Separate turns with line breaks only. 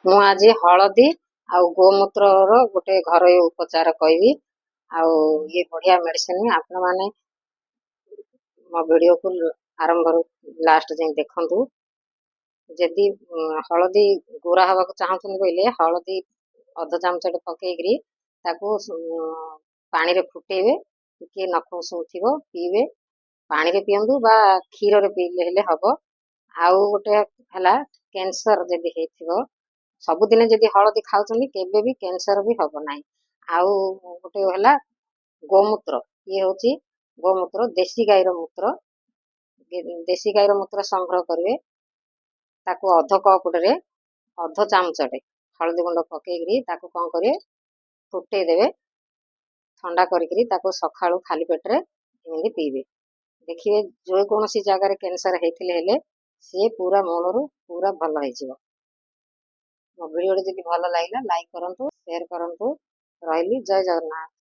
ମୁଁ ଆଜି ହଳଦୀ ଆଉ ଗୋମୂତ୍ରର ଗୋଟେ ଘରୋଇ ଉପଚାର କହିବି। ଆଉ ଇଏ ବଢିଆ ମେଡିସିନ। ଆପଣମାନେ ମୋ ଭିଡିଓକୁ ଆରମ୍ଭରୁ ଲାଷ୍ଟ ଯାଏଁ ଦେଖନ୍ତୁ। ଯଦି ହଳଦୀ ଗୋରା ହବାକୁ ଚାହୁଁଛନ୍ତି କହିଲେ ହଳଦୀ ଅଧ ଚାମଚଟେ ପକେଇକିରି ତାକୁ ପାଣିରେ ଫୁଟେଇବେ, ଟିକେ ନଖ ଉଷୁମ ପିଇବେ। ପାଣିରେ ପିଅନ୍ତୁ ବା କ୍ଷୀରରେ ପିଇଲେ ହେଲେ ହବ। ଆଉ ଗୋଟେ ହେଲା କ୍ୟାନ୍ସର ଯଦି ହେଇଥିବ, ସବୁଦିନେ ଯଦି ହଳଦୀ ଖାଉଛନ୍ତି କେବେ ବି କ୍ୟାନ୍ସର ବି ହବ ନାହିଁ। ଆଉ ଗୋଟେ ହେଲା ଗୋମୂତ୍ର, ଇଏ ହଉଛି ଗୋମୂତ୍ର, ଦେଶୀ ଗାଈର ମୂତ୍ର। ଦେଶୀ ଗାଈର ମୂତ୍ର ସଂଗ୍ରହ କରିବେ, ତାକୁ ଅଧ କପରେ ଅଧ ଚାମଚଟେ ହଳଦୀ ଗୁଣ୍ଡ ପକେଇକିରି ତାକୁ କଣ କରିବେ, ଫୁଟେଇ ଦେବେ। ଥଣ୍ଡା କରିକିରି ତାକୁ ସକାଳୁ ଖାଲି ପେଟରେ ଏମିତି ପିଇବେ। ଦେଖିବେ ଯେକୌଣସି ଜାଗାରେ କ୍ୟାନ୍ସର ହେଇଥିଲେ ହେଲେ ସିଏ ପୁରା ମୂଳରୁ ପୁରା ଭଲ ହେଇଯିବ। ମୋ ଭିଡ଼ିଓଟି ଯଦି ଭଲ ଲାଗିଲା ଲାଇକ୍ କରନ୍ତୁ, ସେୟାର କରନ୍ତୁ। ରହିଲି, ଜୟ ଜଗନ୍ନାଥ।